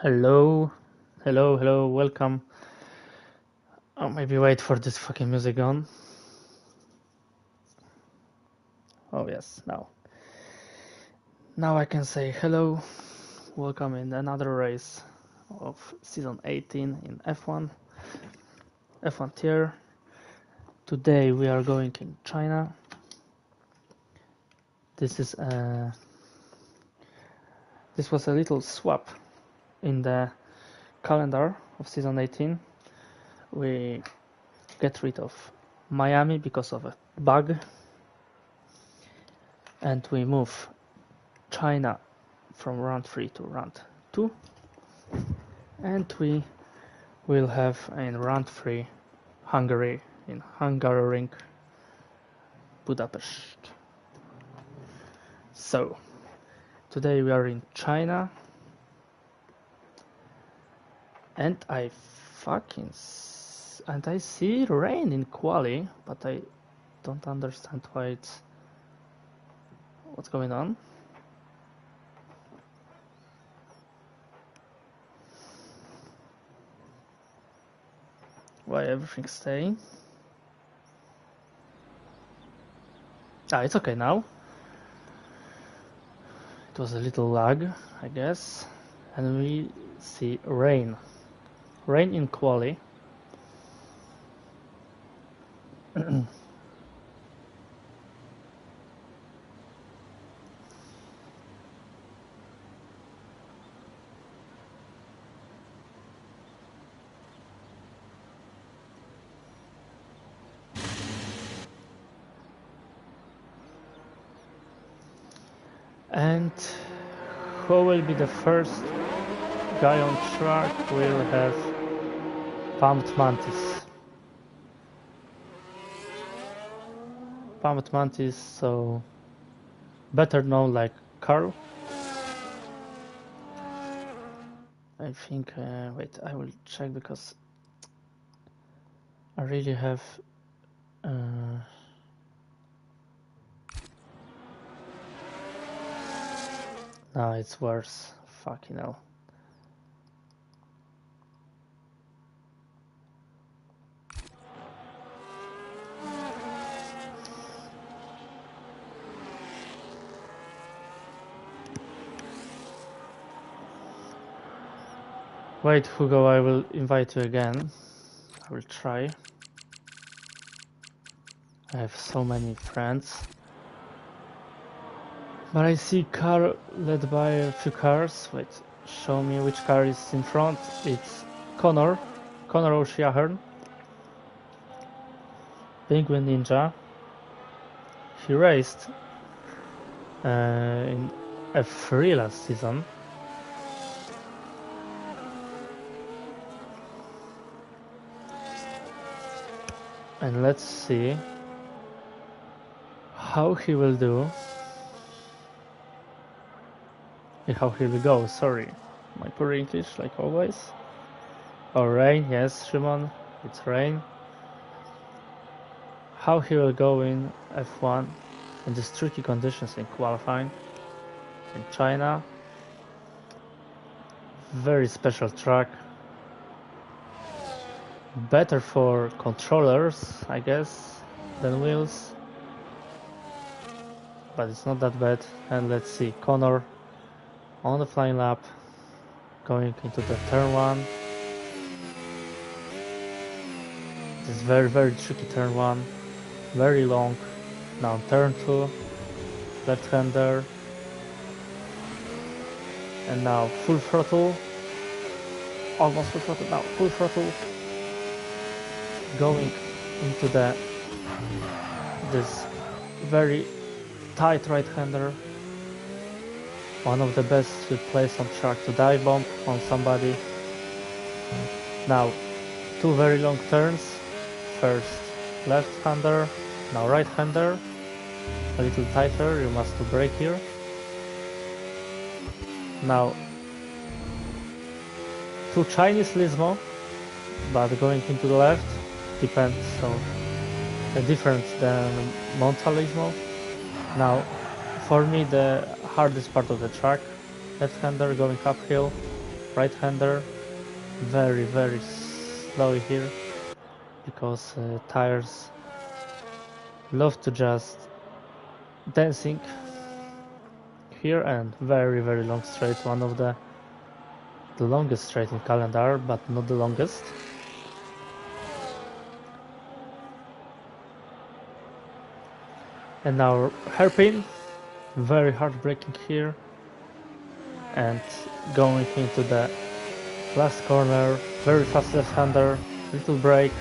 Hello, hello, welcome. Oh, maybe wait for this fucking music on. Oh yes, now. Now I can say hello, welcome in another race of season 18 in F1 tier. Today we are going in China. This was a little swap in the calendar of season 18. We get rid of Miami because of a bug, and we move China from round 3 to round 2, and we will have in round 3 Hungary in Hungaroring Budapest. So today we are in China, and I see rain in quali, but I don't understand what's going on. Why everything's staying? It's okay now. It was a little lag, I guess. And we see rain. Rain in quali. And who will be the first guy on track? Will have Pumped Mantis. Pumped Mantis, so better known like Carl. I think, wait, I will check because I really have no, it's worse. Fucking hell. Wait, Hugo, I will invite you again. I will try. I have so many friends. But I see car led by a few cars. Wait, show me which car is in front. It's Connor O'Sheahern. Penguin Ninja. He raced in F3 last season. And let's see how he will do. How he will go, sorry. My poor English, like always. Oh, rain, yes, Shimon, it's rain. How he will go in F1 in these tricky conditions in qualifying in China. Very special track. Better for controllers, I guess, than wheels. But it's not that bad. And let's see, Connor on the flying lap, going into the turn 1. This is very, very tricky turn 1. Very long. Now turn 2. Left-hander. And now full throttle. Almost full throttle. Now full throttle. Going into this very tight right-hander. One of the best plays on track to dive bomb on somebody. Now 2 very long turns. First left-hander, now right-hander. A little tighter, you must do brake here. Now 2 Chinese Lismo, but going into the left depends on the difference than Montalismo. Now for me the hardest part of the track, left-hander going uphill, right-hander, very slow here because tires love to just dancing here, and very long straight, one of the longest straight in calendar, but not the longest. And now hairpin, very hard braking here, and going into the last corner, very fast left-hander, little brake,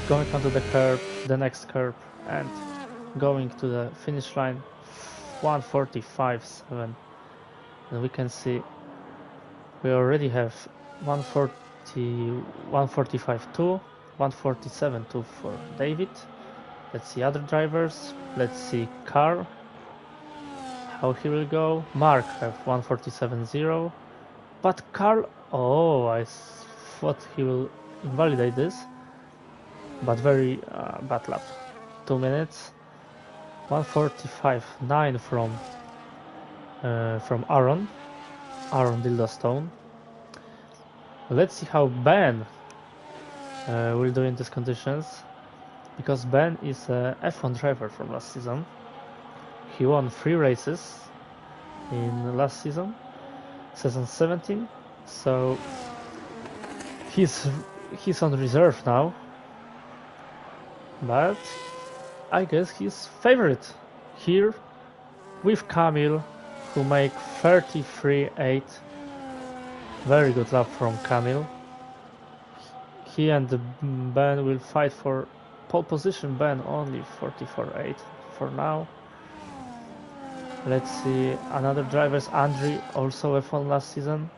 going onto the curb, the next curb, and going to the finish line, 1:45.7. And we can see we already have 1:45.2, 1:47.2 for David. Let's see other drivers. Let's see Carl, how he will go. Mark have 1:47.0, but Carl, oh, I thought he will invalidate this, but very bad lap. 2 minutes. 1:45.9 from Aaron Dildastone. Let's see how Ben will do in these conditions, because Ben is a F1 driver from last season. He won 3 races in last season 17, so he's on reserve now, but I guess he's favorite here with Kamil, who make 33.8. Very good lap from Kamil. He and Ben will fight for pole position. Ben only 44.8 for now. Let's see another drivers. Andriy, also F1 last season.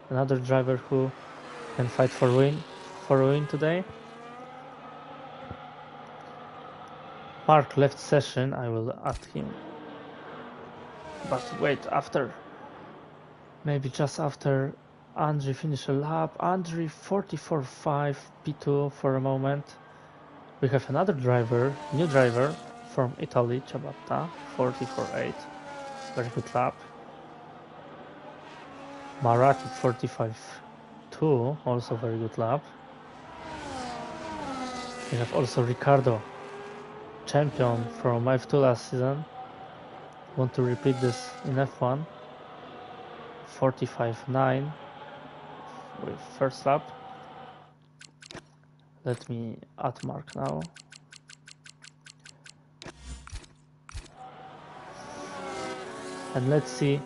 Another driver who can fight for a win today. Mark left session, I will add him. But wait, maybe just after Andriy finish a lap. Andriy 44.5 P2 for a moment. We have another driver, new driver from Italy, Ciabatta, 44.8. Very good lap. Marati 45.2, also very good lap. We have also Ricardo, champion from F2 last season. Want to repeat this in F1. 45.9 with first lap. Let me add Mark now. And let's see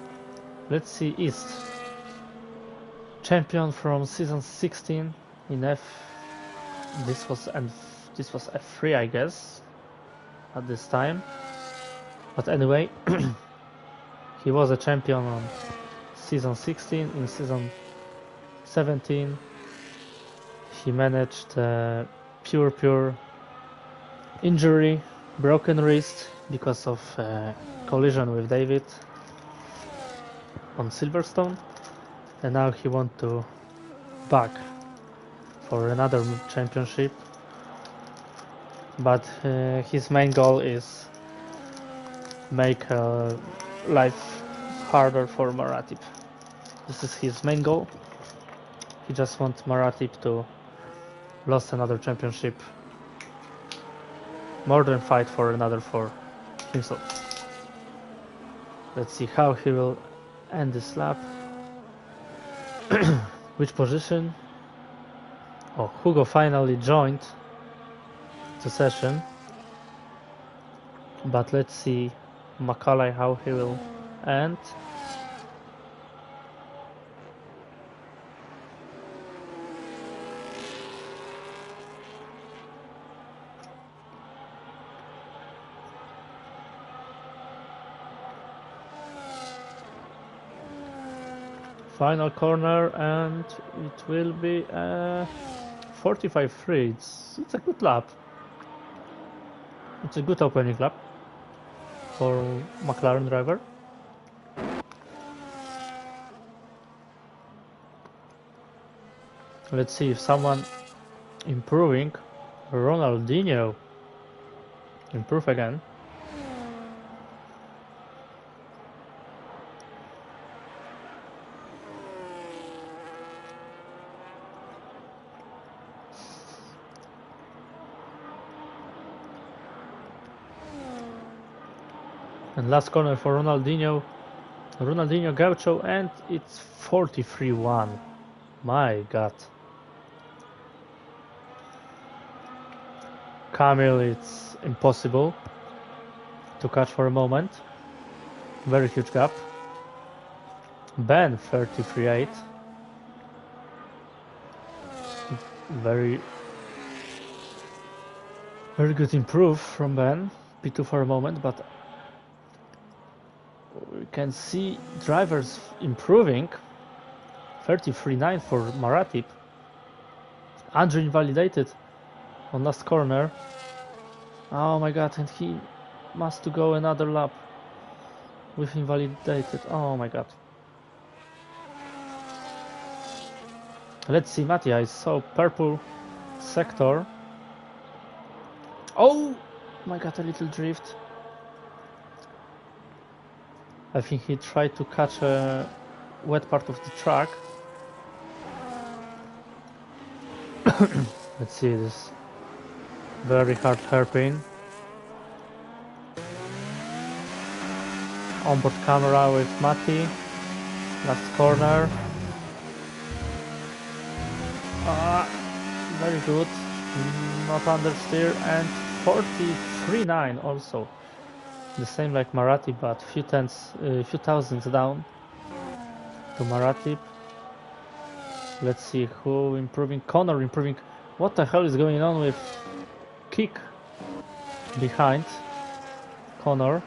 East. Champion from season 16 in F. This was F3, I guess, at this time. But anyway, he was a champion on season 16. In season 17, he managed pure injury, broken wrist because of collision with David on Silverstone, and now he wants to back for another championship. But his main goal is make life harder for Maratip. This is his main goal. He just wants Maratip to lose another championship, more than fight for another for himself. Let's see how he will end this lap. Which position? Oh, Hugo finally joined the session, but let's see Macaulay how he will end. Final corner, and it will be 45.3. It's a good lap. It's a good opening lap for McLaren driver. Let's see if someone improving. Ronaldinho improve again. And last corner for Ronaldinho Gaucho, and it's 43-1. My god. Camille, it's impossible to catch for a moment. Very huge gap. Ben 33.8. Very good improve from Ben. P2 for a moment, but we can see drivers improving. 33.9 for Maratip. Andrew invalidated on last corner. Oh my god, and he must to go another lap with invalidated. Oh my god. Let's see, Mattia, I saw purple sector. Oh my god, a little drift. I think he tried to catch a wet part of the track. Let's see this. Very hard hairpin. Onboard camera with Matti. Last corner. Very good. Not understeer, and 43.9 also. The same like Maratip, but few thousands down to Maratip. Let's see who improving. Connor improving. What the hell is going on with kick behind Connor?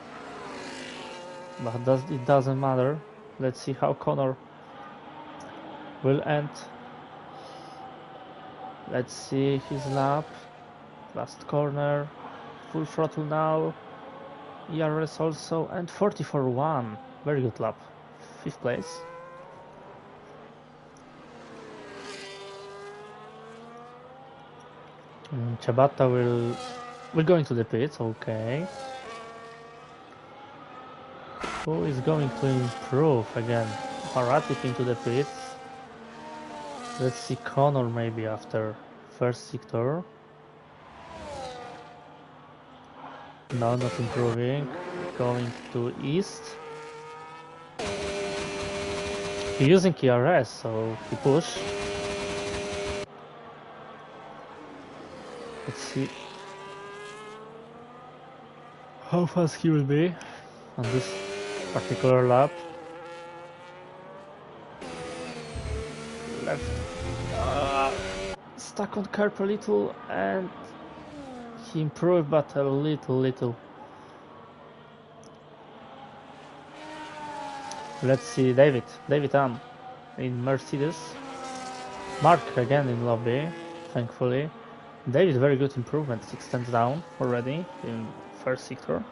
But it doesn't matter. Let's see how Connor will end. Let's see his lap. Last corner. Full throttle now. ERS also, and 44.1. Very good lap. 5th place. Ciabatta will go into the pits. Okay. Who is going to improve again? Maratip into the pits. Let's see Connor maybe after first sector. No, not improving. Going to east. He's using ERS, so he push. Let's see how fast he will be on this particular lap. Left. Stuck on curb a little, and he improved, but a little. Let's see David Am in Mercedes. Mark again in lobby, thankfully. David, very good improvement, 6 tenths down already in first sector.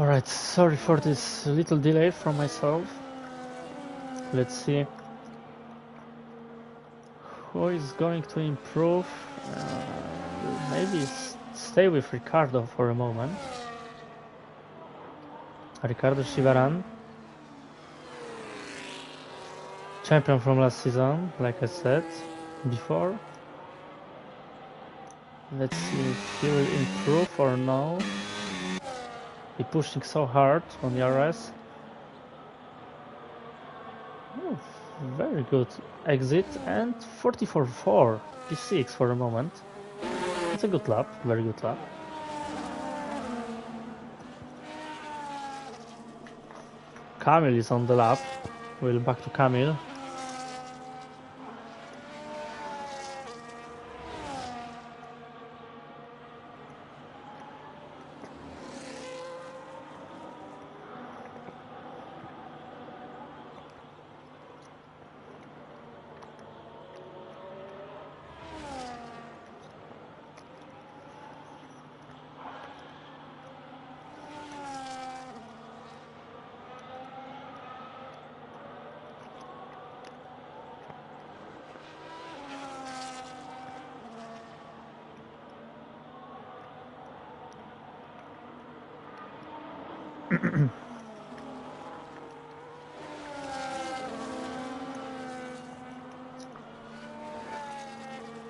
Alright, sorry for this little delay from myself. Let's see who is going to improve. Maybe stay with Ricardo for a moment. Ricardo Shivaran, champion from last season, like I said before. Let's see if he will improve or no. He pushing so hard on the RS. Oh, very good exit, and 44.4 P6 for a moment. It's a good lap, very good lap. Camille is on the lap. We'll back to Camille.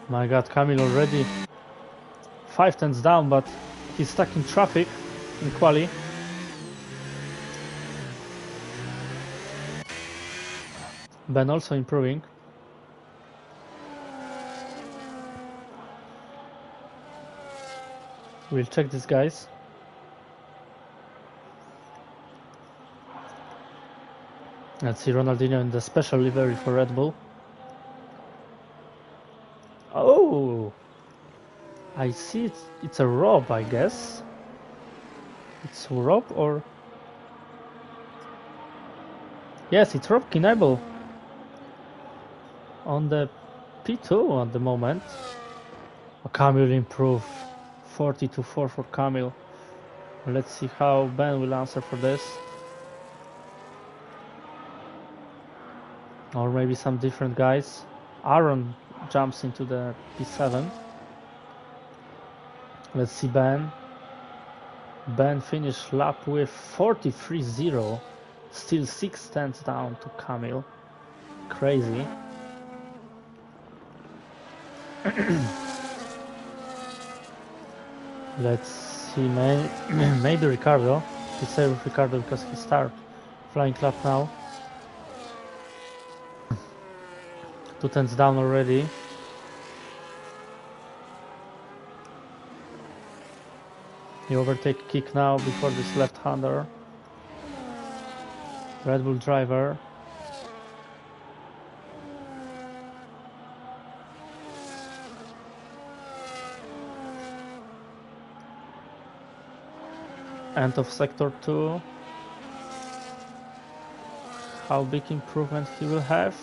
My god, Kamil already 5 tenths down, but he's stuck in traffic in quali. Ben also improving. We'll check these guys. Let's see Ronaldinho in the special livery for Red Bull. Oh! I see it's a Rob, I guess. It's Rob or... Yes, it's Rob Knievel. On the P2 at the moment. Kamil improve. 40-4 for Kamil. Let's see how Ben will answer for this. Or maybe some different guys. Aaron jumps into the P7. Let's see Ben. Ben finished lap with 43.0. Still 6 tenths down to Kamil. Crazy. Let's see, maybe Ricardo. He stayed with Ricardo because he started flying lap now. 2 tenths down already. He overtake kick now before this left-hander. Red Bull driver. End of sector 2. How big improvement he will have?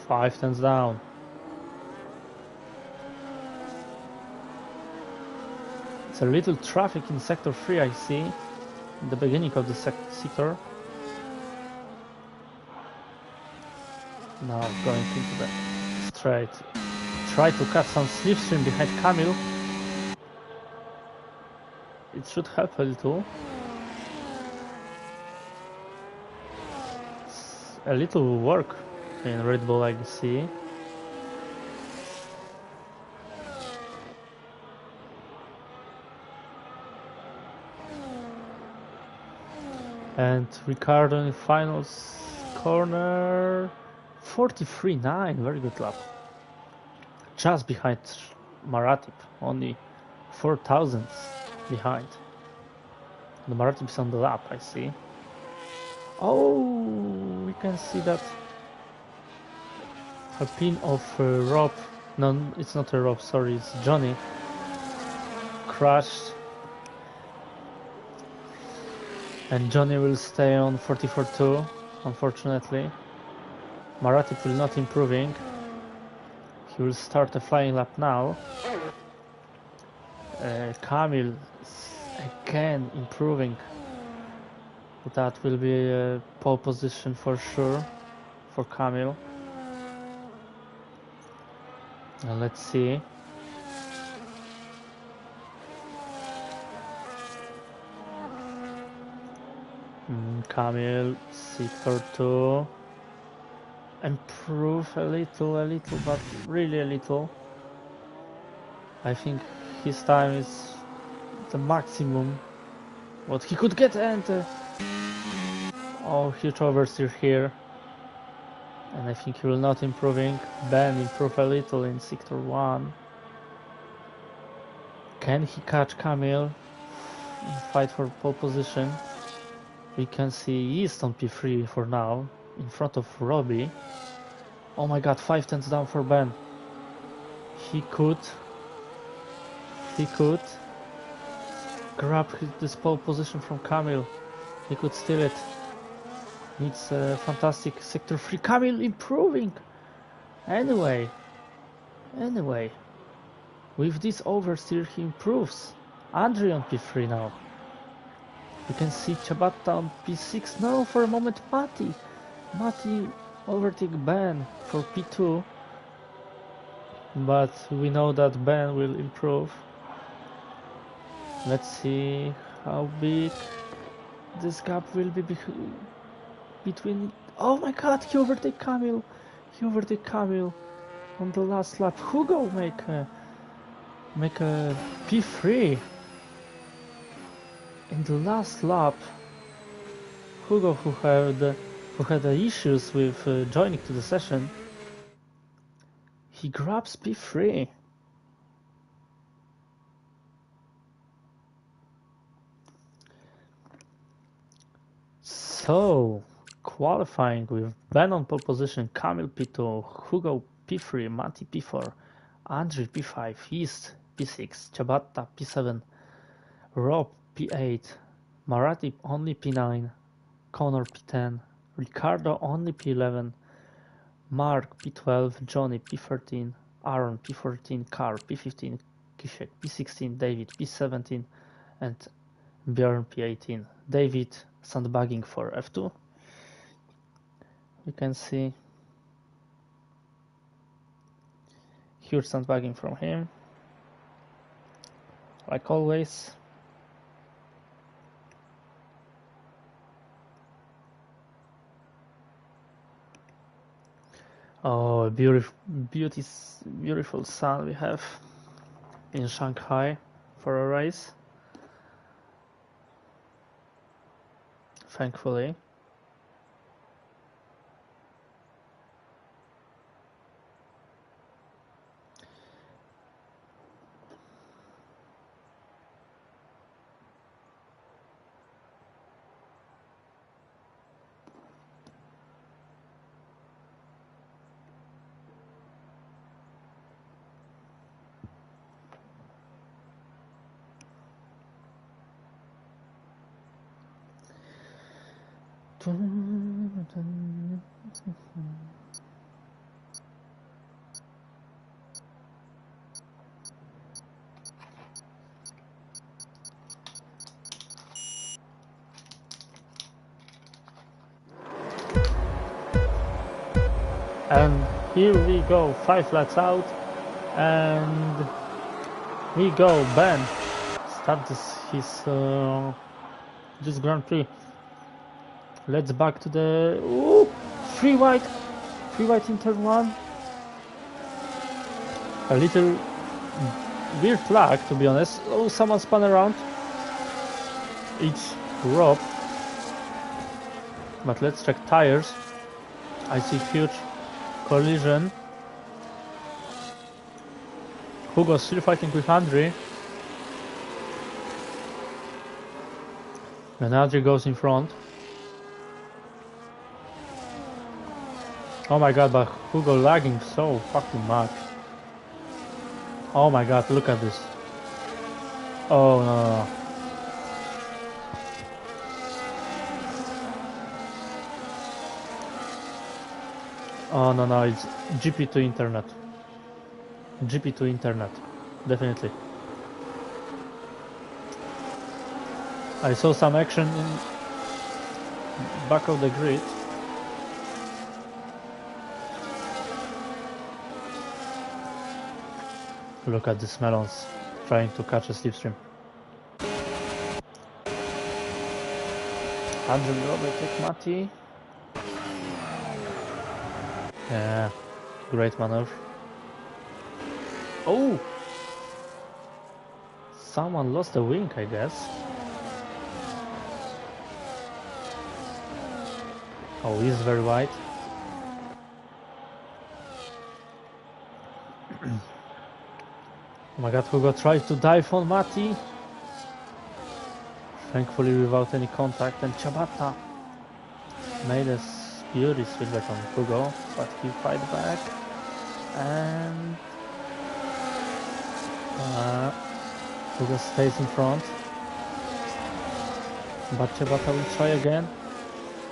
5 tenths down. It's a little traffic in sector 3, I see, in the beginning of the sector. Now going into the straight. Try to cut some slipstream behind Kamil. It should help a little. It's a little work in Red Bull, I see. And Ricardo in finals corner 43.9, very good lap. Just behind Maratip, only 4 thousandths behind. The Maratip is on the lap, I see. Oh, we can see that a pin of Rob. No, it's not a Rob, sorry, it's Johnny. Crashed. And Johnny will stay on 44.2, unfortunately. Maratip will not improving. He will start a flying lap now. Kamil again improving. That will be a pole position for sure for Kamil. Now let's see. Kamil, sector 2. Improve a little, but really a little. I think his time is the maximum what he could get, and oh, huge oversteer here. And I think he will not improving. Ben improve a little in sector 1. Can he catch Kamil and fight for pole position? We can see East on P3 for now, in front of Robbie. Oh my god, 5 tenths down for Ben. He could grab this pole position from Kamil. He could steal it. It's a fantastic sector 3. Kamil improving. Anyway, with this oversteer he improves. Andre on P3 now. You can see Ciabatta on P6. No, for a moment Mati overtake Ben for P2. But we know that Ben will improve. Let's see how big This gap will be between... Oh my god, he overtake Camille! He overtake Camille on the last lap. Hugo make a P3 in the last lap. Hugo, who had issues with joining to the session, he grabs P3. So, qualifying with Ben on pole position, Kamil P2, Hugo P3, Mati P4, Andrzej P5, East P6, Ciabatta P7, Rob P8, Marati only P9, Connor P10, Ricardo only P11, Mark P12, Johnny P13, Aaron P14, Carl P15, Kishek P16, David P17, and Björn P18. David sandbagging for F2. You can see huge sandbagging from him, like always. Oh, beautiful sun we have in Shanghai for a race. Thankfully. And here we go, 5 laps out, and we go. Ben start this Grand Prix. Let's back to the free white in turn 1. A little weird lag, to be honest. Oh, someone spun around. It's Rob. But let's check tires. I see huge collision. Hugo's still fighting with Andrzej. And Andrzej goes in front. Oh my god, but Hugo lagging so fucking much. Oh my god, look at this. Oh no. Oh no, it's GP2 internet. GP2 internet, definitely. I saw some action in back of the grid. Look at these melons trying to catch a slipstream. Andrew will overtake Mati. Yeah, great maneuver. Oh! Someone lost a wing, I guess. Oh, he's very wide. Oh my god, Hugo tried to dive on Mati. Thankfully without any contact, and Ciabatta made a beauty silhouette on Hugo, but he fight back. And Hugo stays in front. But Ciabatta will try again.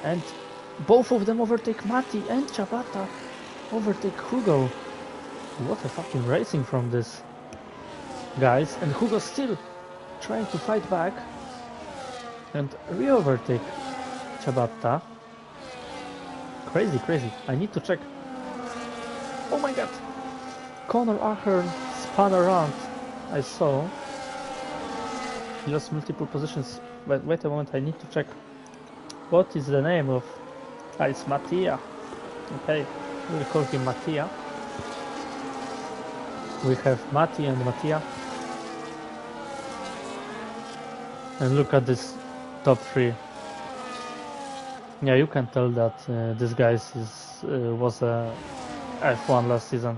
And both of them overtake Mati, and Ciabatta overtake Hugo. What a fucking racing from this guys. And Hugo still trying to fight back and re-overtake Ciabatta. Crazy. I need to check. Oh my god. Connor Ahern spun around. I saw. He lost multiple positions. But wait a moment, I need to check What is the name of... Ah, it's Mattia. Okay, we'll call him Mattia. We have Matti and Mattia. And look at this top 3. Yeah, you can tell that this guy was a F1 last season.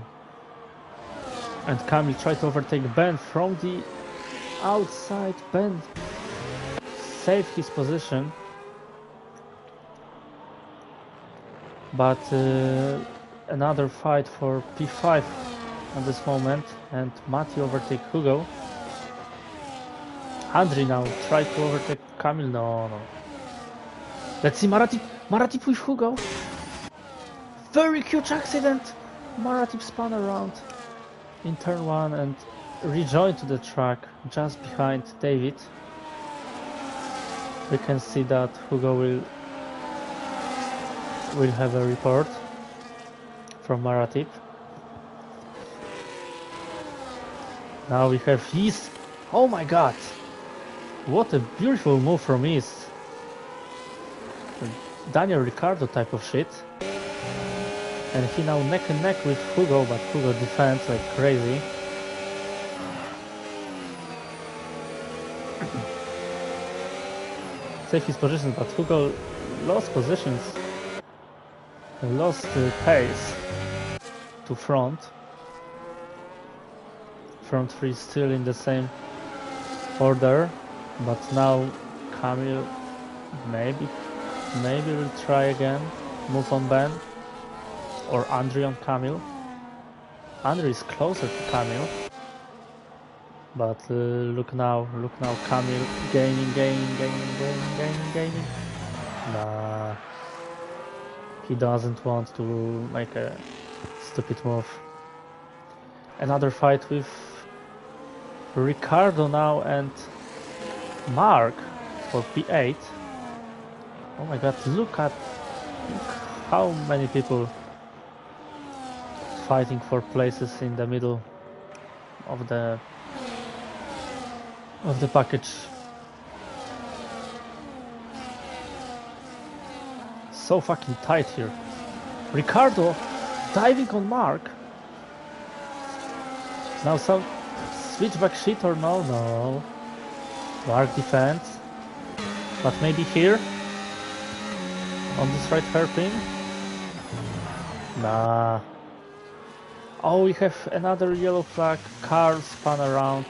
And Kamil tried to overtake Ben from the outside. Ben saved his position. But another fight for P5 at this moment. And Matti overtake Hugo. Andri now tried to overtake Kamil. No. Let's see Maratip with Hugo. Very huge accident. Maratip spun around in turn 1 and rejoined to the track just behind David. We can see that Hugo will have a report from Maratip. Now we have East. Oh my god! What a beautiful move from East. Daniel Ricciardo type of shit. And he now neck and neck with Hugo, but Hugo defends like crazy. Save his position, but Hugo lost positions. Lost pace to front. Front 3 still in the same order, but now Kamil maybe will try again, move on Ben, or Andri on Kamil. Andri is closer to Kamil, but look now, Kamil gaining. Nah, he doesn't want to make a stupid move. Another fight with Ricciardo now and Mark for P8. Oh my god, look how many people fighting for places in the middle of the package. So fucking tight here. Ricciardo diving on Mark. Now some switchback shit or no? No. Mark defense. But maybe here? On this right hairpin? Nah. Oh, we have another yellow flag. Car spun around.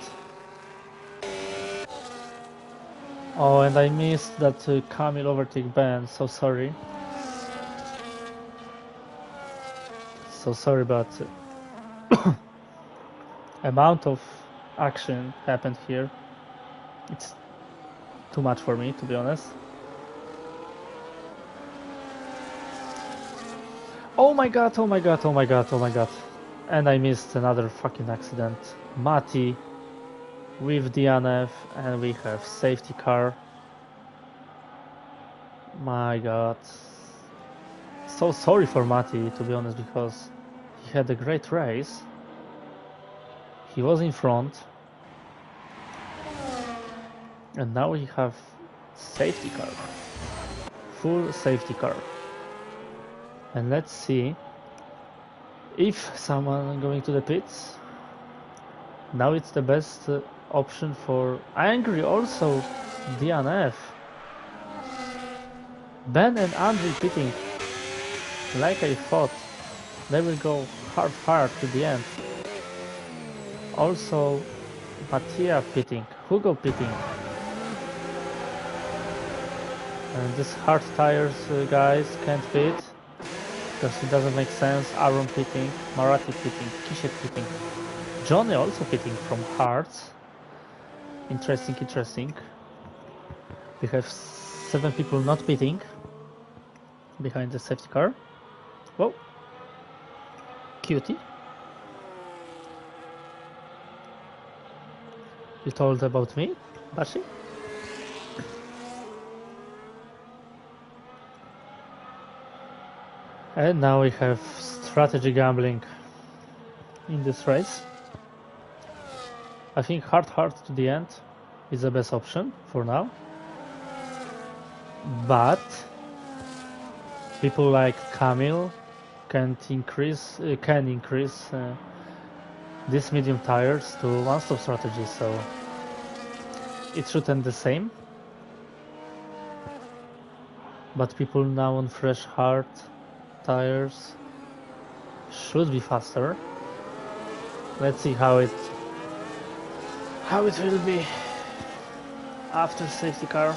Oh, and I missed that Kamil overtake Ben. So sorry. So sorry, but amount of action happened here. It's too much for me, to be honest. Oh my god. And I missed another fucking accident. Matti with DNF, and we have safety car. My god. So sorry for Matti, to be honest, because he had a great race. He was in front. And now we have safety car. Full safety car. And let's see if someone going to the pits. Now it's the best option for Angry, also DNF. Ben and Andri pitting. Like I thought, they will go hard to the end. Also Mattia pitting, Hugo pitting. And this hard tires guys can't pit because it doesn't make sense. Aaron pitting, Marathi pitting, Kishek pitting, Johnny also pitting from hards. Interesting. We have 7 people not pitting behind the safety car. Whoa, cutie. You told about me, Bashi? And now we have strategy gambling in this race. I think hard to the end is the best option for now. But people like Camille can increase these medium tires to one-stop strategy, so it should end the same. But people now on fresh hard tires should be faster. Let's see how it will be after safety car.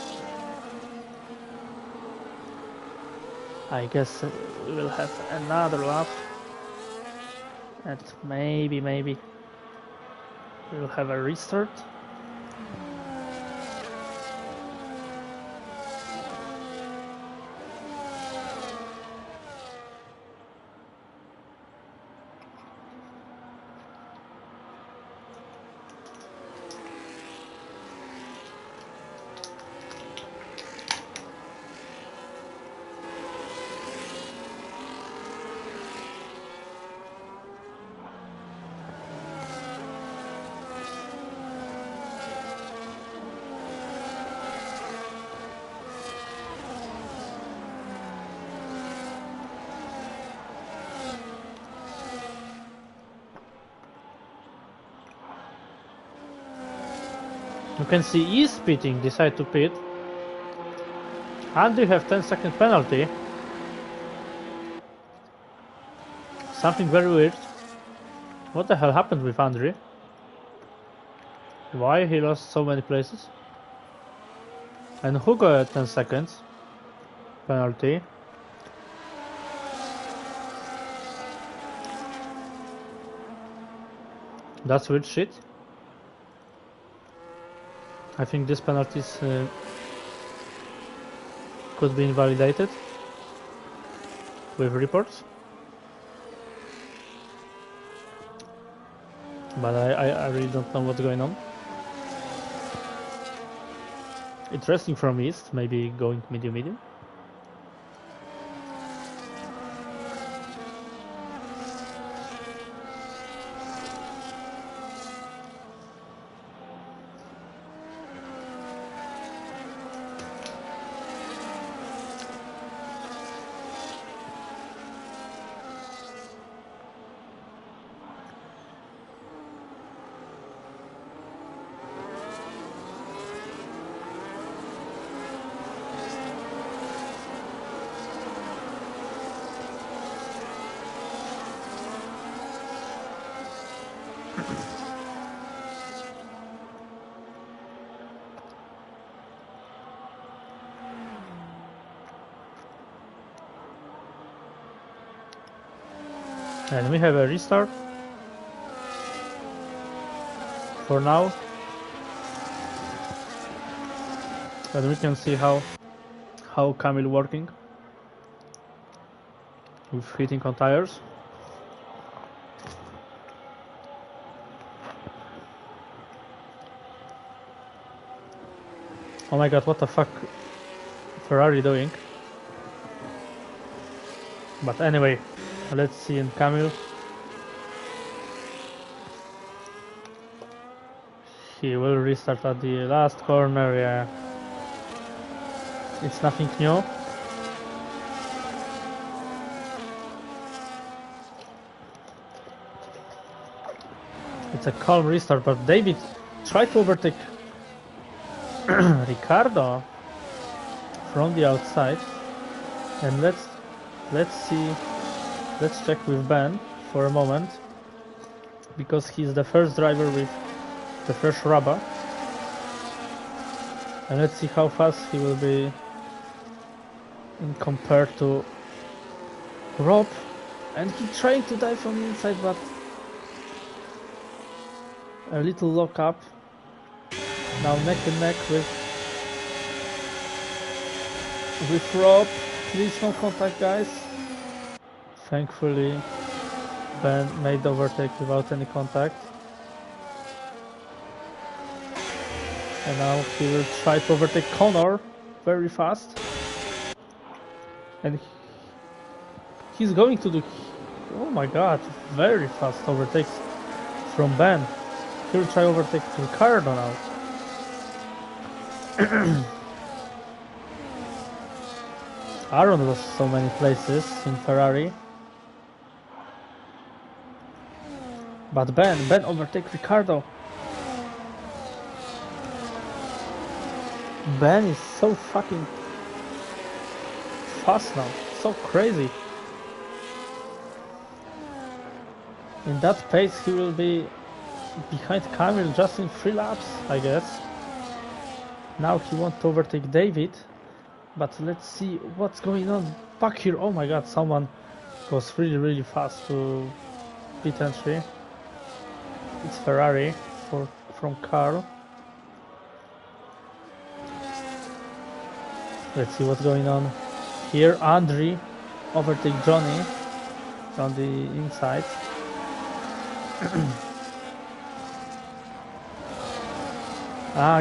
I guess we will have another lap, and maybe we'll have a restart. You can see he's pitting, decide to pit. And you have 10-second penalty. Something very weird. What the hell happened with Andre? Why he lost so many places? And who got 10 seconds penalty? That's weird shit. I think these penalties could be invalidated with reports. But I really don't know what's going on. Interesting from east, maybe going medium. And we have a restart for now, and we can see how Camille working with hitting on tires. Oh my god, what the fuck Ferrari doing? But anyway, let's see in Camille. He will restart at the last corner, yeah. It's nothing new. It's a calm restart, but David tried to overtake Ricardo from the outside. And let's see. Let's check with Ben for a moment, because he's the first driver with the fresh rubber, and let's see how fast he will be in compared to Rob. And he trying to dive from inside, but a little lock up. Now neck and neck with Rob. Please no contact, guys. Thankfully, Ben made the overtake without any contact. And now he will try to overtake Connor very fast. And he's going to do... Oh my god, very fast overtakes from Ben. He will try to overtake Ricardo now. Aaron lost so many places in Ferrari. But Ben overtake Ricardo. Ben is so fucking fast now, so crazy. In that pace he will be behind Camille just in 3 laps, I guess. Now he wants to overtake David, but let's see what's going on back here. Oh my god, someone goes really fast to pit entry. It's Ferrari from Carl. Let's see what's going on here. Andre overtake Johnny on the inside.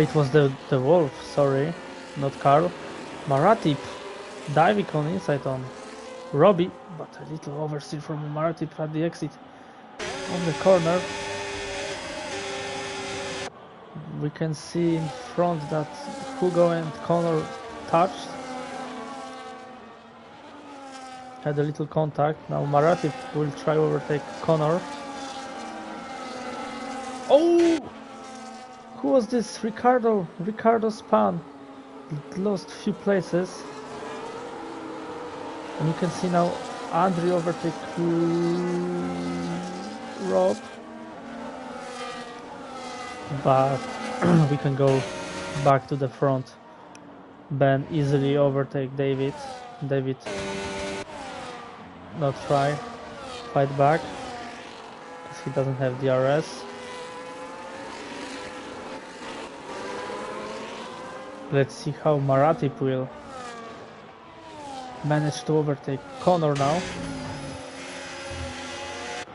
It was the Wolf, sorry, not Carl. Maratip diving on inside on Robbie, but a little oversteer from Maratip at the exit on the corner. We can see in front that Hugo and Connor touched. Had a little contact. Now Maratip will try to overtake Connor. Oh! Who was this? Ricardo. Ricardo spun. Lost few places. And you can see now Andre overtake Rob. But we can go back to the front. Ben easily overtake David. David not try fight back because he doesn't have DRS. Let's see how Maratip will manage to overtake Connor now.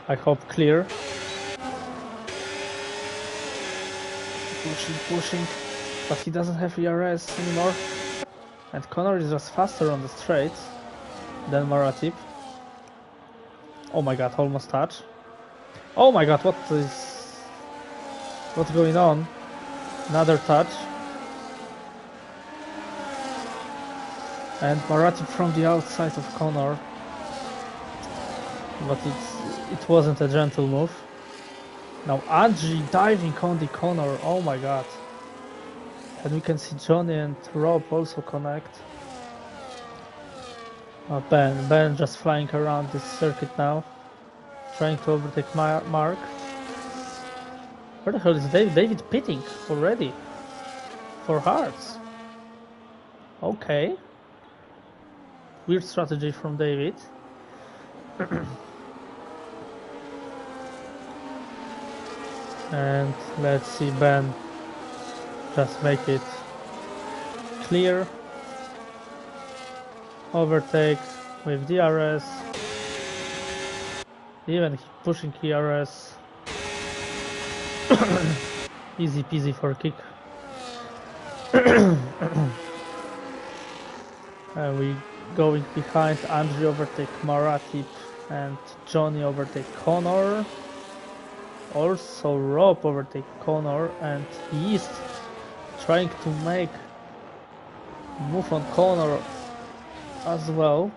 I hope clear. Pushing, but he doesn't have ERS anymore. And Connor is just faster on the straights than Maratip. Oh my god, almost touch. Oh my god, what's going on? Another touch. And Maratip from the outside of Connor. But it wasn't a gentle move. Now Angie diving on the corner, oh my god. And we can see Johnny and Rob also connect. Ben just flying around this circuit now. Trying to overtake Mark. Where the hell is David? David pitting already. For hearts. Okay. Weird strategy from David. And let's see Ben just make it clear. Overtake with DRS. Even pushing ERS. Easy peasy for a kick. And we going behind. Andre overtake Maratip and Johnny overtake Connor. Also Rob overtake Connor, and Yeast trying to make move on Connor as well.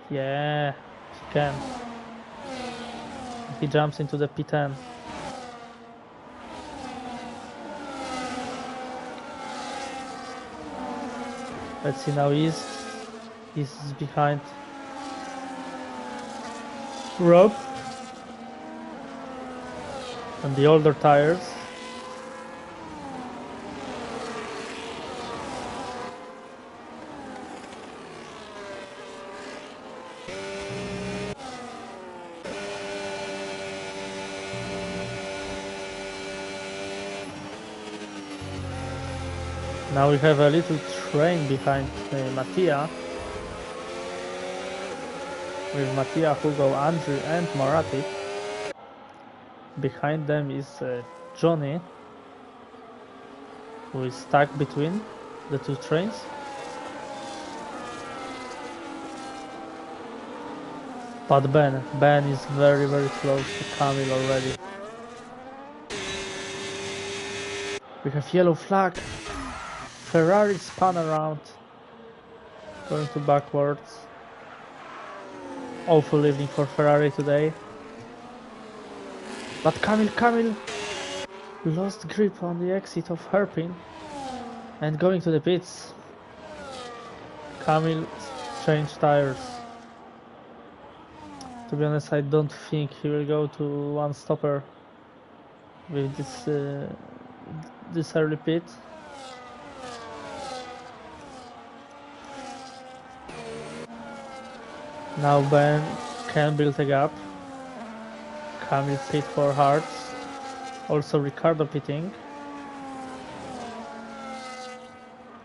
Yeah, he can. He jumps into the P10. Let's see now East. East is behind Rob and the older tires. Now we have a little train behind Mattia. With Mattia, Hugo, Andrew and Maratip. Behind them is Johnny, who is stuck between the two trains. But Ben is very close to Camille already. We have yellow flag Ferrari spun around, going to backwards. Awful evening for Ferrari today. But Camille lost grip on the exit of hairpin and going to the pits. Camille changed tires. To be honest, I don't think he will go to one stopper with this early pit. Now Ben can build a gap. Camille pit for Hearts. Also Ricardo pitting.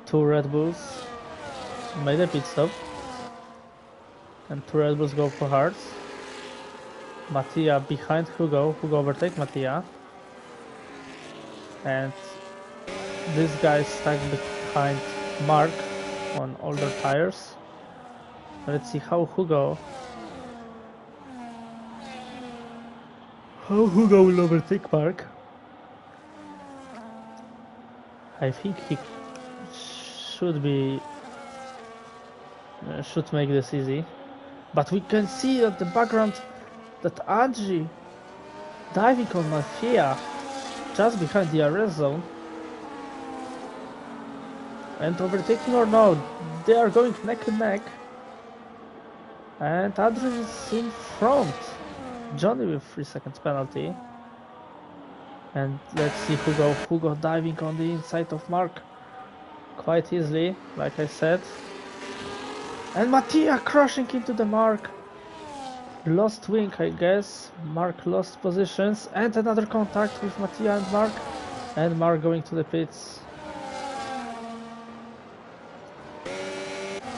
2 Red Bulls made a pit stop. And 2 Red Bulls go for Hearts. Mattia behind Hugo. Hugo overtake Mattia. And this guy stuck behind Mark on older tires. Let's see how Hugo will overtake Mark. I think he should make this easy. But we can see at the background that Angie diving on Mafia just behind the arrest zone. And overtaking or no, they are going neck and neck. And Andrew is in front. Johnny with 3 seconds penalty. And let's see Hugo diving on the inside of Mark quite easily, like I said. And Mattia crashing into the Mark. Lost wing, I guess. Mark lost positions. And another contact with Mattia and Mark. And Mark going to the pits.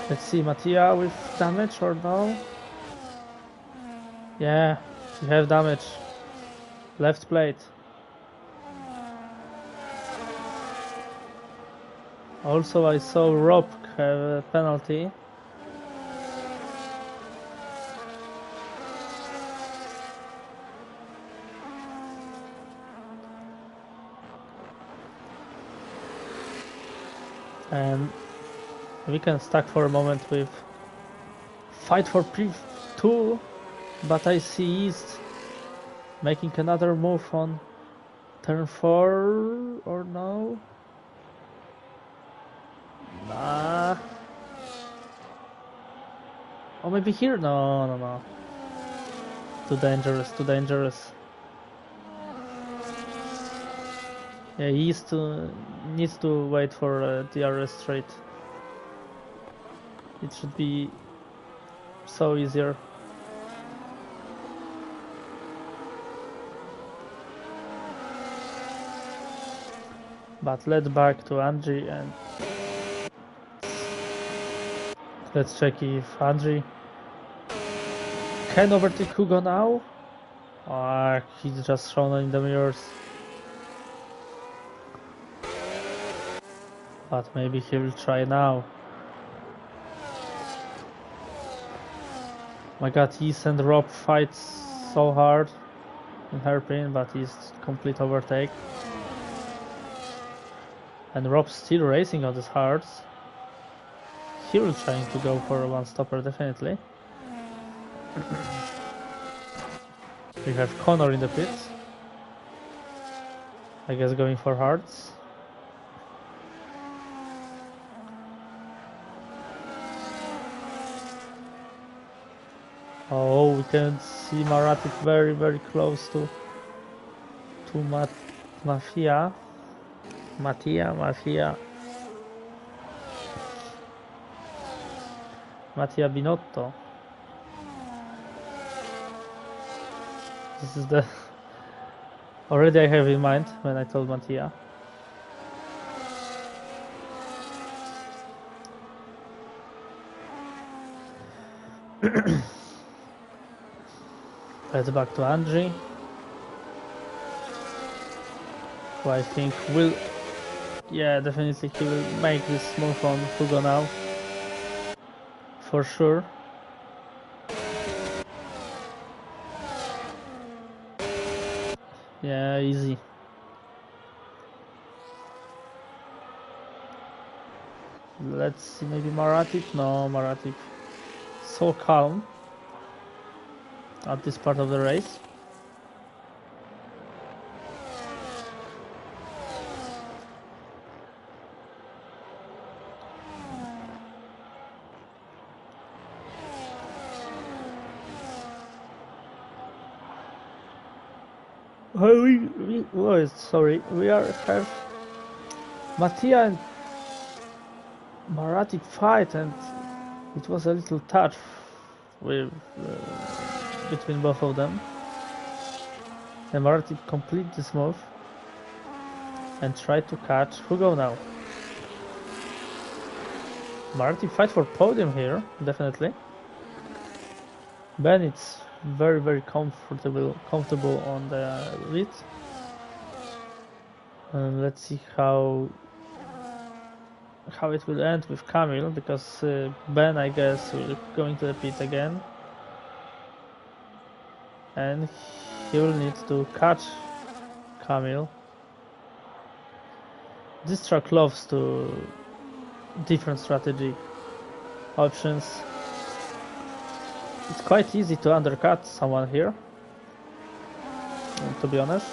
Let's see, Mattia with damage or no? Yeah, you have damage. Left plate. Also, I saw Rob have a penalty. And we can stack for a moment with fight for P2, but I see East making another move on turn 4 or no? Nah. Or maybe here? No. Too dangerous. Yeah, East needs to wait for the arrest straight. It should be so easier. But let's back to Angie and let's check if Angie can overtake Hugo now. He's just shown in the mirrors. But maybe he will try now. My god, East and Rob fight so hard in hairpin, but he's complete overtake. And Rob's still racing on his hards. He will try to go for a one stopper definitely. We have Connor in the pits. I guess going for hards. Oh, we can see Maratic very close to Mafia. Mattia Binotto. This is the already I have in mind when I told Mattia. Let's back to Angie, who I think will, yeah, definitely he will make this move on Hugo now, for sure. Yeah, easy. Let's see, maybe Maratip? No, Maratip. So calm at this part of the race. Sorry, we have Mattia and Maratip fight, and it was a little touch with between both of them. And Maratip complete this move and try to catch Hugo now. Maratip fight for podium here, definitely. Ben it's very comfortable on the lead. And let's see how it will end with Camille, because Ben, I guess, will going to the pit again, and he will need to catch Camille. This track loves to different strategy options. It's quite easy to undercut someone here, to be honest.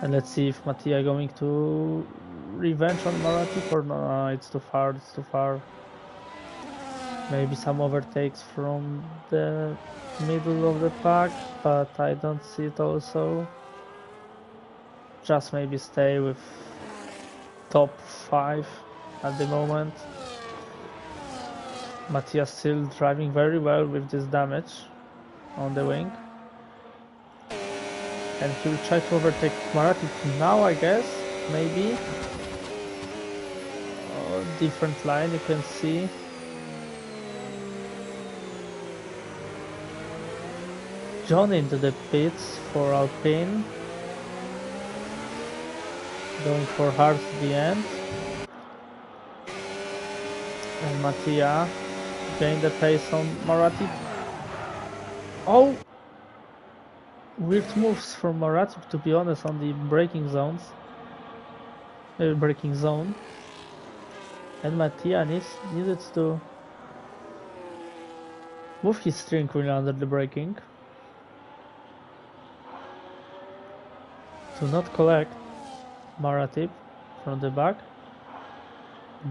And let's see if Mattia going to revenge on Maratip or no. It's too far, it's too far. Maybe some overtakes from the middle of the pack, but I don't see it also. Just maybe stay with top 5 at the moment. Mattia still driving very well with this damage on the wing. And he will try to overtake Maratip now, I guess, maybe. Oh, different line, you can see. John into the pits for Alpine. Going for hard to the end. And Mattia gain the pace on Maratip. Oh! Weird moves from Maratip, to be honest, on the braking zones. Braking zone. And Mattia needed to move his steering wheel under the braking to not collect Maratip from the back.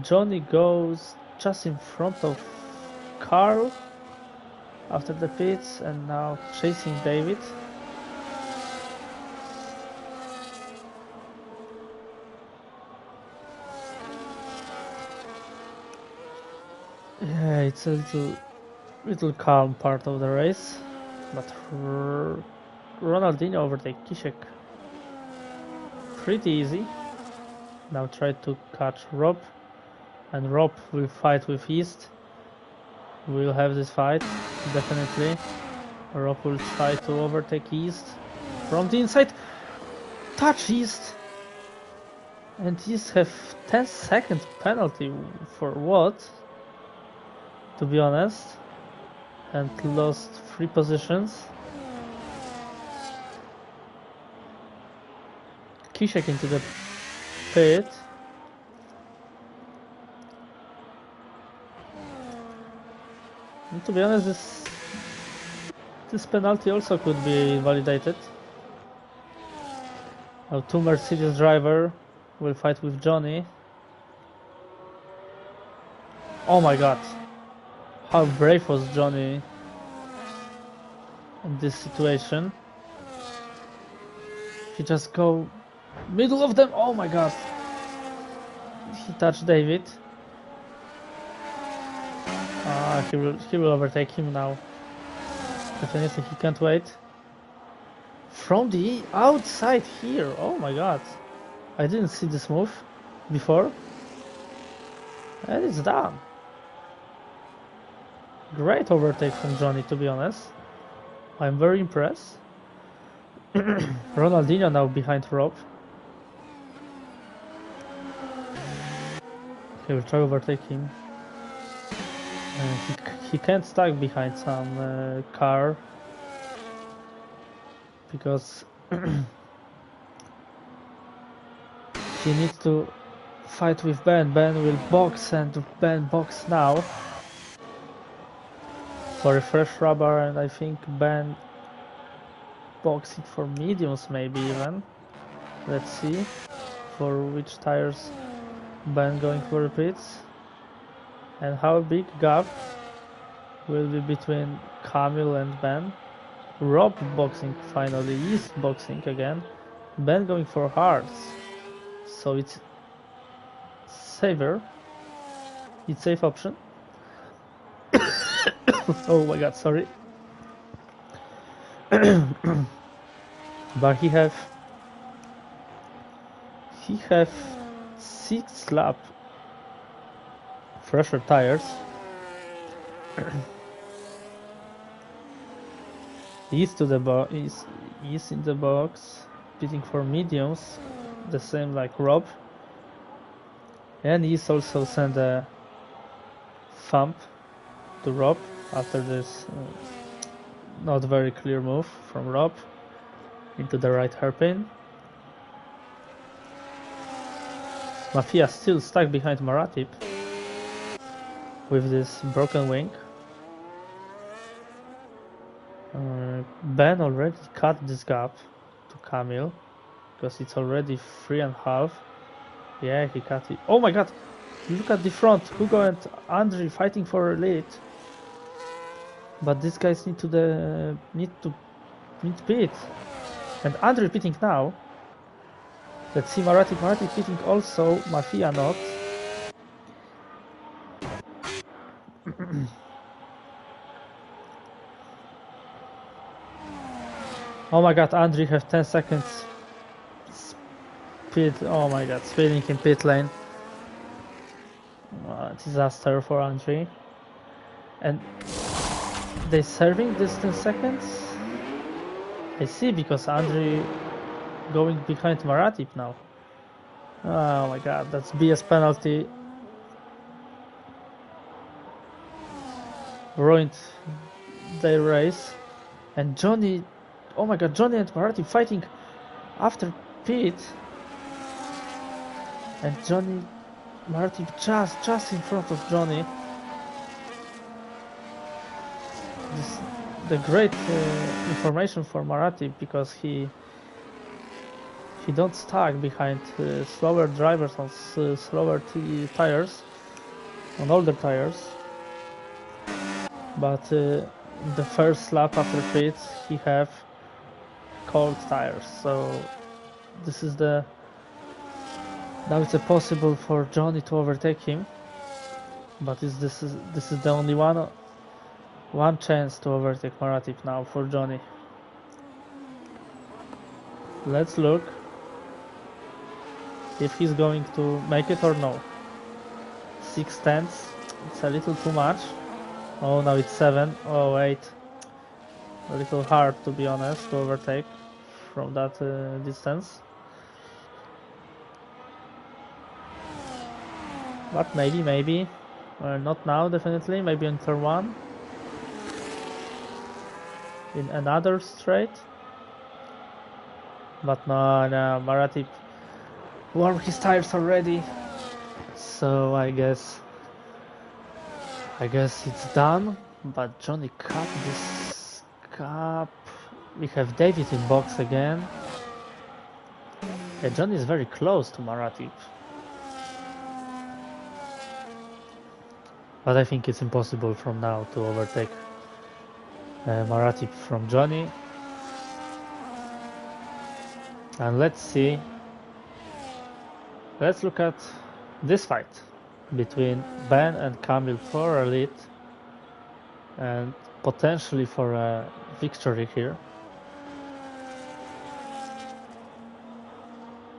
Johnny goes just in front of Carl after the pits and now chasing David. Yeah, it's a little calm part of the race, but Ronaldinho overtake Kishek pretty easy. Now try to catch Rob, and Rob will fight with East. We'll have this fight, definitely. Rob will try to overtake East from the inside. Touch East! And East have 10-second penalty for what? To be honest, and lost 3 positions. Kishek into the pit. And to be honest, this penalty also could be validated. Now 2 Mercedes driver will fight with Johnny. Oh my god. How brave was Johnny in this situation. He just go middle of them. Oh my god. He touched David. He will overtake him now. Definitely he can't wait. From the outside here. Oh my god. I didn't see this move before. And it's done. Great overtake from Johnny, to be honest. I'm very impressed. Ronaldinho now behind Rob. He will try to overtake him. He can't stuck behind some car because he needs to fight with Ben. Ben will box and Ben box now for a fresh rubber, and I think Ben box it for mediums maybe even. Let's see for which tires Ben going for repeats and how big gap will be between Kamil and Ben. Rob boxing finally, is boxing again. Ben going for hards, so it's safer. It's safe option. Oh my god, sorry. But he have 6 lap fresher tires. He's to the he's in the box, pitting for mediums, the same like Rob. And he's also sent a thump to Rob after this not very clear move from Rob into the right hairpin. Mafia still stuck behind Maratip with this broken wing. Ben already cut this gap to Kamil because it's already 3.5. Yeah, he cut it. Oh my god! Look at the front. Hugo and Andriy fighting for lead. But these guys need to pit. And Andriy pitting now. Let's see Maratip pitting also. Mafia not. Oh my god, Andriy have 10 seconds. Speed, oh my god, speeding in pit lane. Disaster for Andriy. And they serving this 10 seconds? I see, because Andriy going behind Maratip now. Oh my god, that's BS penalty. Ruined their race. And Johnny, oh my god, Johnny and Maratip fighting after pit. And Maratip just in front of Johnny. The great information for Maratip, because he don't stuck behind slower drivers on slower tires, on older tires. But the first lap after pits he have cold tires, so this is now it's possible for Johnny to overtake him, but this is the only one chance to overtake Maratip now for Johnny. Let's look if he's going to make it or no. 6 tenths, it's a little too much. Oh, now it's 7. Oh wait, a little hard to be honest to overtake from that distance. But maybe, not now definitely, maybe in turn 1. In another straight. But no, Maratip warmed his tires already. So I guess it's done. But Johnny cut this gap. We have David in box again. Yeah, Johnny is very close to Maratip. But I think it's impossible from now to overtake Maratip from Johnny. And let's see. Let's look at this fight between Ben and Kamil for a lead and potentially for a victory here.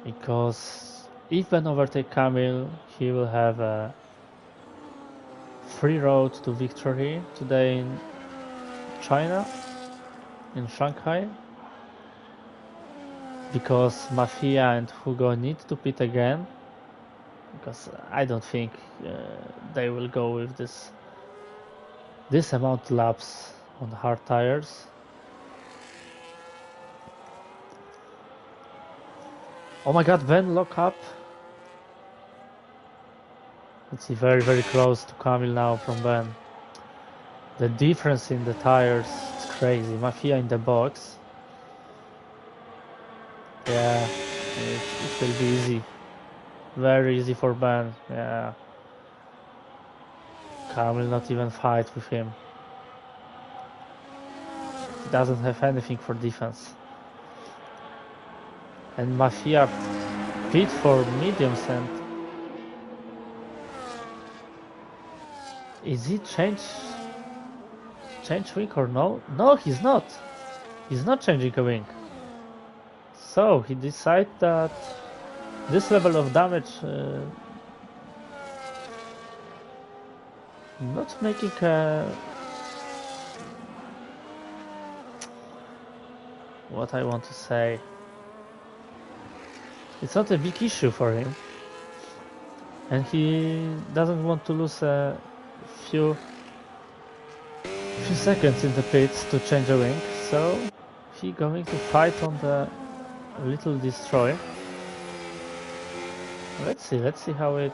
Because if Ben overtakes Kamil, he will have a free road to victory today in China, in Shanghai, because Mafia and Hugo need to pit again, because I don't think they will go with this amount of laps on hard tires. Oh my god, Ben lock up Let's see, very close to Kamil now from Ben. The difference in the tires, it's crazy. Mafia in the box. Yeah, it will be easy. Very easy for Ben, yeah. Kamil not even fight with him. He doesn't have anything for defense. And Mafia pit for mediums, and is he change wing or no? No, he's not. He's not changing a wing. So he decided that this level of damage not making a what I want to say. It's not a big issue for him, and he doesn't want to lose a few seconds in the pits to change a wing, so he going to fight on the little destroy. Let's see how it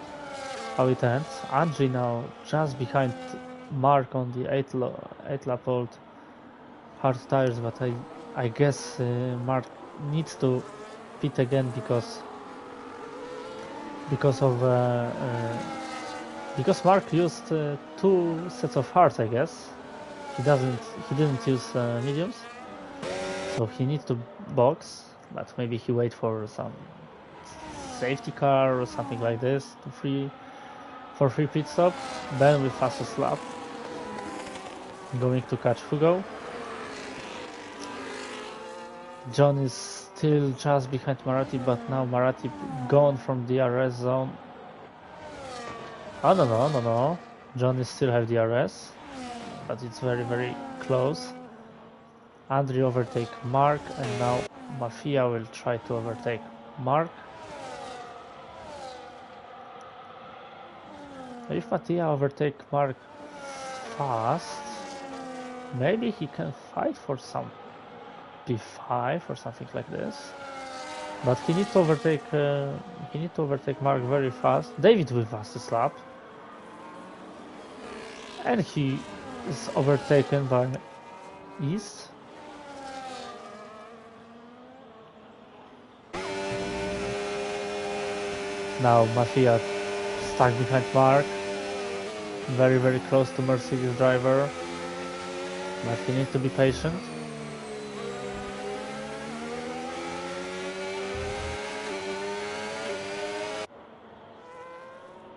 ends. Andrzej now just behind Mark on the 8 lap old hard tires, but I guess Mark needs to pit again because Mark used 2 sets of hards, I guess. He didn't use mediums, so he needs to box, but maybe he wait for some safety car or something like this for free pit stop. Ben with fastest lap going to catch Hugo. John is still just behind Marathi, but now Marathi gone from DRS zone. Oh no. John is still have DRS, but it's very close. Andrzej overtake Mark, and now Mafia will try to overtake Mark. If Mattia overtake Mark fast, maybe he can fight for some P5 or something like this. But he needs to overtake Mark very fast. David with fastest lap, and he is overtaken by East. Now Mafia stuck behind Mark, very close to Mercedes driver, but he needs to be patient.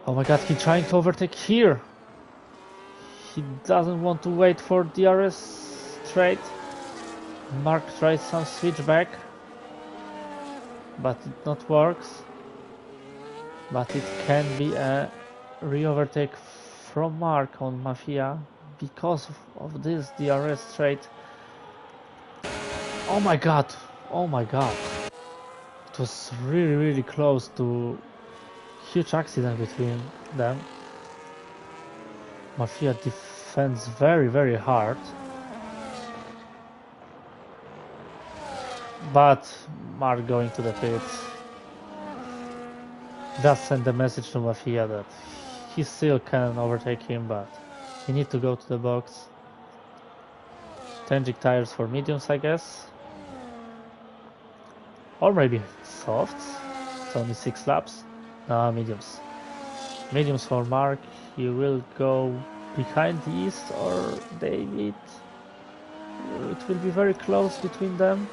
Oh my god, he's trying to overtake here. He doesn't want to wait for DRS straight. Mark tries some switchback, but it not works. But it can be a re-overtake from Mark on Mafia because of this DRS straight. Oh my god! It was really close to huge accident between them. Mafia defends very hard, but Mark going to the pits just send a message to Mafia that he still can overtake him, but he needs to go to the box. Changing tires for mediums, I guess, or maybe softs. It's only 6 laps. No, mediums. Mediums for Mark. He will go behind the East or David. It will be very close between them.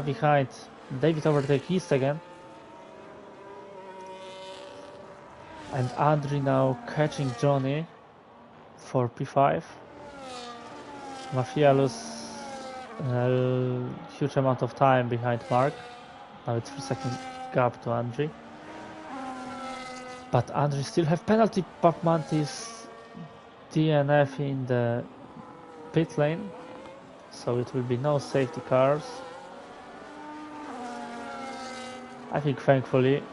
Behind. David overtake East again. And Andrzej now catching Johnny for P5. Mafia lose a huge amount of time behind Mark. Now it's 3-second gap to Andrzej. But Andrzej still have penalty. Pop Mantis DNF in the pit lane, so it will be no safety cars. I think thankfully.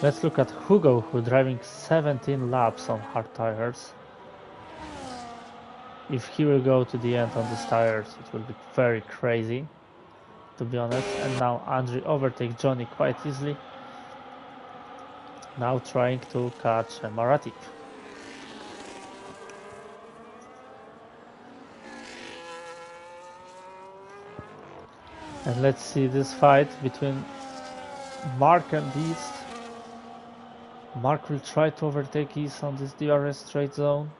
Let's look at Hugo, who driving 17 laps on hard tires. If he will go to the end on these tires, it will be very crazy, to be honest. And now Andrzej overtakes Johnny quite easily. Now trying to catch Maratip. And let's see this fight between Mark and East. Mark will try to overtake East on this DRS straight zone.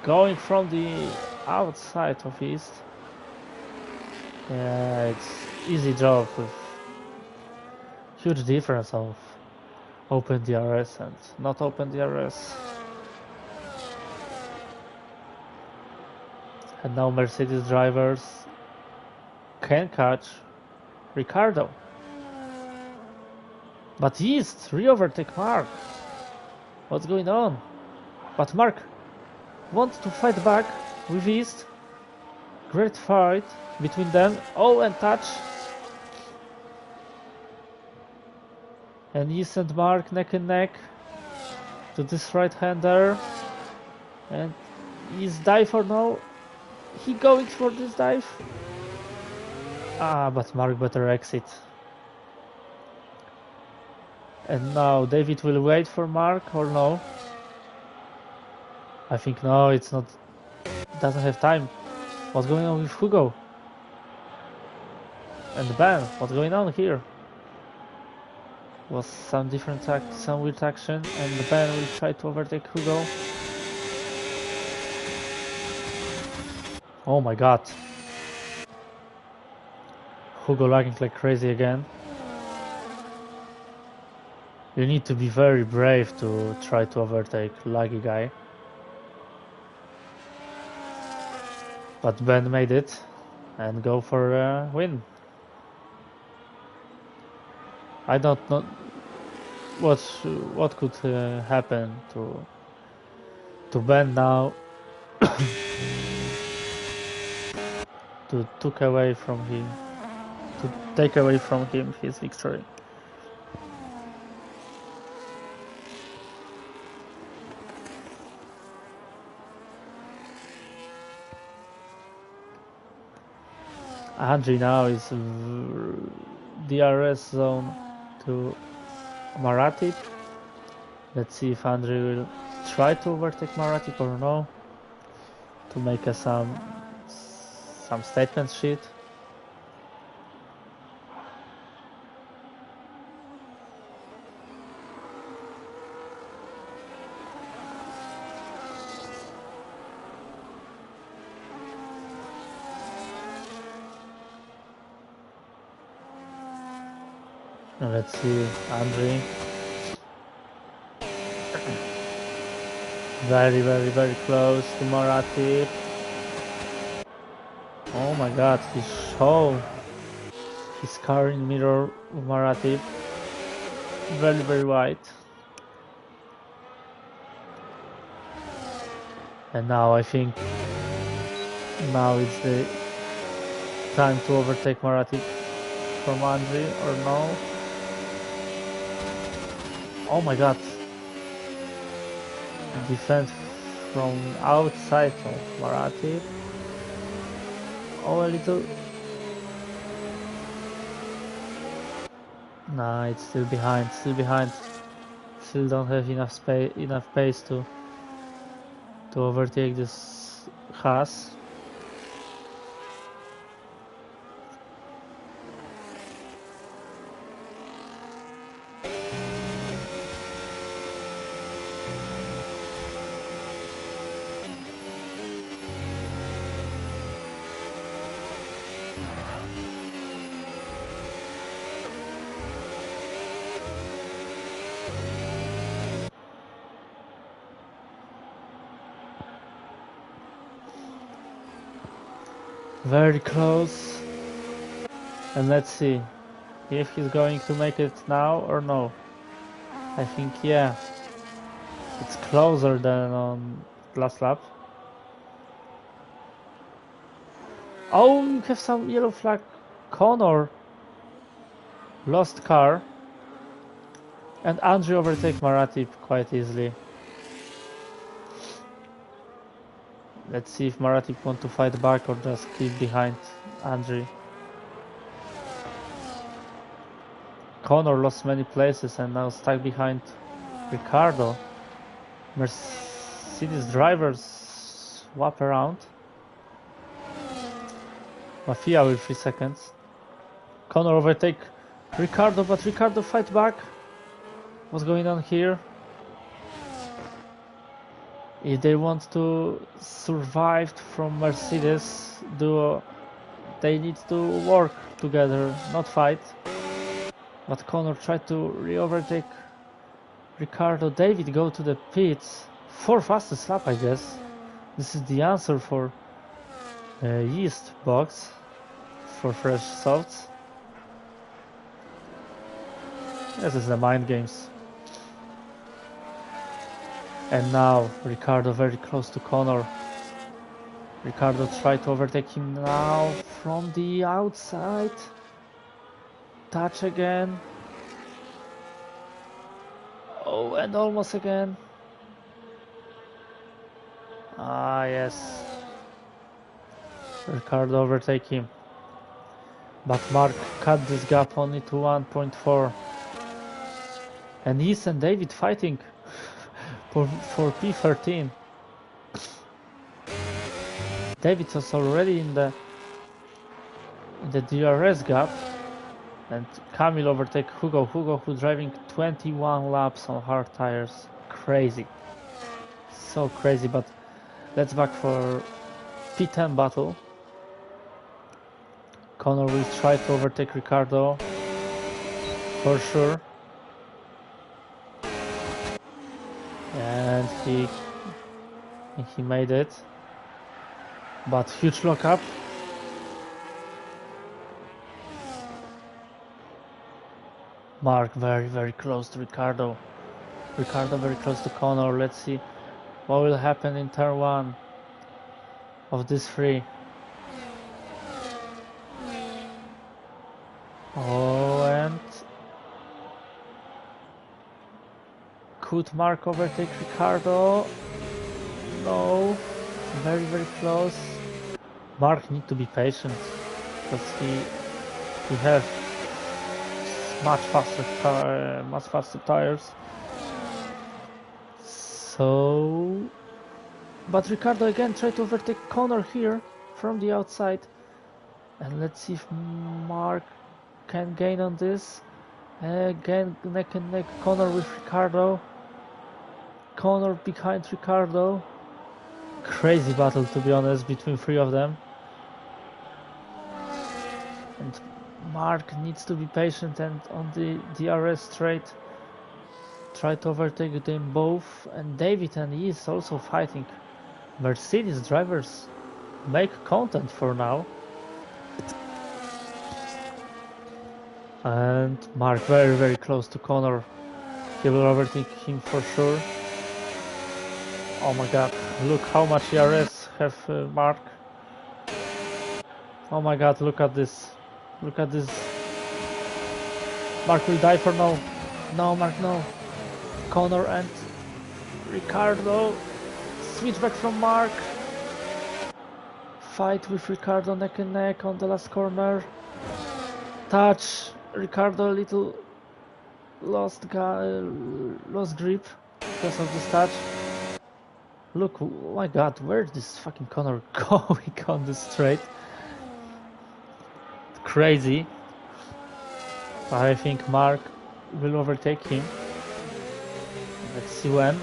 Going from the outside of East. Yeah, it's easy job with huge difference of open DRS and not open DRS. And now Mercedes drivers can catch Ricardo. But East re-overtake Mark. What's going on? But Mark wants to fight back with East. Great fight between them. Oh, and touch. And East and Mark neck and neck to this right-hander. And East dive or no? He going for this dive? Ah, but Mark better exit. And now David will wait for Mark or no? I think no, it's not. Doesn't have time. What's going on with Hugo? And Ben, what's going on here? Was some different some weird action, and Ben will try to overtake Hugo. Oh my god. Hugo lagging like crazy again. You need to be very brave to try to overtake laggy guy. But Ben made it and go for a win. I don't know what could happen to Ben now to take away from him his victory. Andri now is DRS zone to Maratip. Let's see if Andri will try to overtake Maratip or no, to make some statement sheet. And let's see, Andri. Very close to Maratip. Oh my god, he showed his car in mirror of Maratip. Very wide. And now I think now it's the time to overtake Maratip from Andri or no. Oh my god. Defense from outside of Maratip. Oh, a little. Nah, it's still behind. Still don't have enough pace to overtake this Haas. Very close. And let's see if he's going to make it now or no. I think yeah. It's closer than on last lap. Oh, you have some yellow flag. Connor lost car. And Andri overtake Maratip quite easily. Let's see if Maratip want to fight back or just keep behind Andri. Connor lost many places and now stuck behind Ricardo. Mercedes drivers swap around. Mafia with 3 seconds. Connor overtake Ricardo, but Ricardo fight back. What's going on here? If they want to survive from Mercedes duo, they need to work together, not fight. But Connor tried to re-overtake Ricardo. David go to the pits for fastest lap, I guess. This is the answer for yeast box for fresh softs. This is the mind games. And now Ricardo very close to Connor. Ricardo tried to overtake him now from the outside. Touch again. Oh, and almost again. Ah, yes. Ricardo overtake him. But Mark cut this gap only to 1.4. And East and David fighting for P13. David was already in the DRS gap, and Camille overtake Hugo. Hugo who driving 21 laps on hard tires. Crazy, so crazy. But let's back for P10 battle. Connor will try to overtake Ricardo for sure. And he made it, but huge lockup. Mark very close to Ricardo. Ricardo very close to Connor. Let's see what will happen in turn 1 of this 3. Oh, and could Mark overtake Ricardo? No, very close. Mark need to be patient because he has much faster tires. So, but Ricardo again tried to overtake Connor here from the outside, and let's see if Mark can gain on this. Again, neck and neck, Connor with Ricardo. Connor behind Ricardo. Crazy battle, to be honest, between 3 of them. And Mark needs to be patient and on the DRS straight try to overtake them both. And David and he is also fighting. Mercedes drivers make content for now. And Mark very close to Connor. He will overtake him for sure. Oh my god, look how much ERS have Mark. Oh my god, look at this. Look at this. Mark will die for no. No, Mark, no. Connor and Ricardo. Switch back from Mark. Fight with Ricardo neck and neck on the last corner. Touch. Ricardo a little lost grip because of this touch. Look, oh my god, where is this fucking Connor going on this straight? Crazy. I think Mark will overtake him. Let's see when.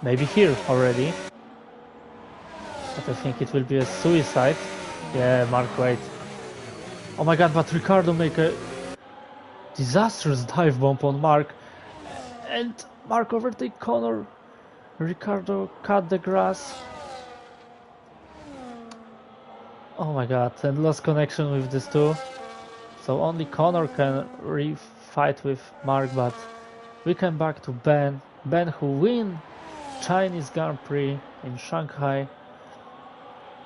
Maybe here already. But I think it will be a suicide. Yeah, Mark, wait. Oh my god, but Ricardo make a disastrous dive bomb on Mark. And Mark overtake Connor. Ricardo cut the grass. Oh my god, and lost connection with these two. So only Connor can re-fight with Mark, but we come back to Ben. Ben who win Chinese Grand Prix in Shanghai.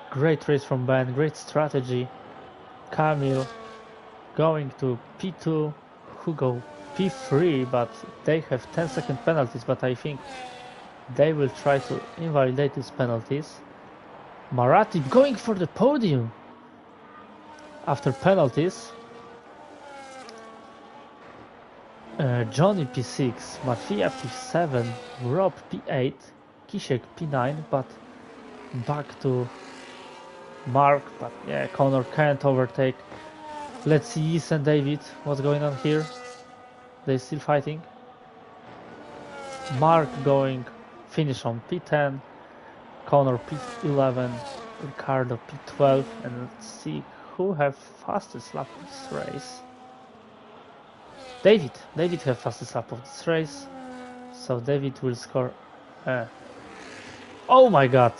Great race from Ben, great strategy. Camille going to P2, Hugo P3, but they have 10-second penalties, but I think they will try to invalidate these penalties. Marathi going for the podium. After penalties, Johnny P6, Mafia P7, Rob P8, Kisiek P9, but back to Mark, but yeah, Connor can't overtake. Let's see East and David, what's going on here? They're still fighting. Mark going finish on P10, Connor P11, Ricardo P12, and let's see who have fastest lap of this race. David have fastest lap of this race, so David will score. Oh my god,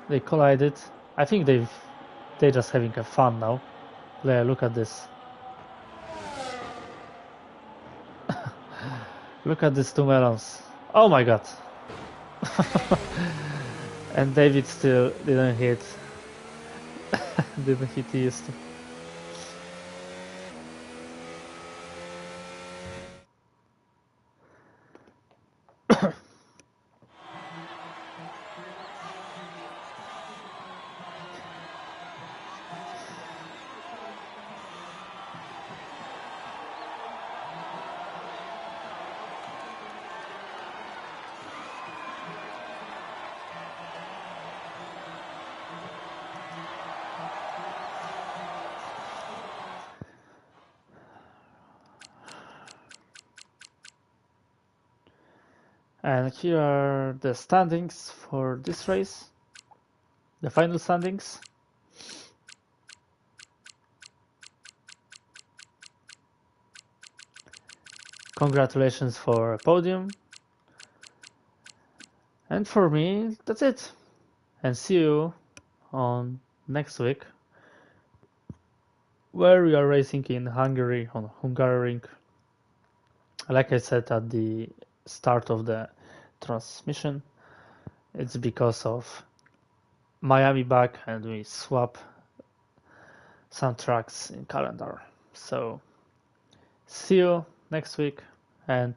they collided. I think they're just having a fun now. Yeah, look at this. Look at these two melons. Oh my god. And David still didn't hit. Didn't hit the East. And here are the standings for this race. The final standings. Congratulations for a podium. And for me, that's it. And see you on next week, where we are racing in Hungary, on Hungaroring. Like I said at the start of the transmission, it's because of Miami back and we swap some tracks in calendar. So see you next week and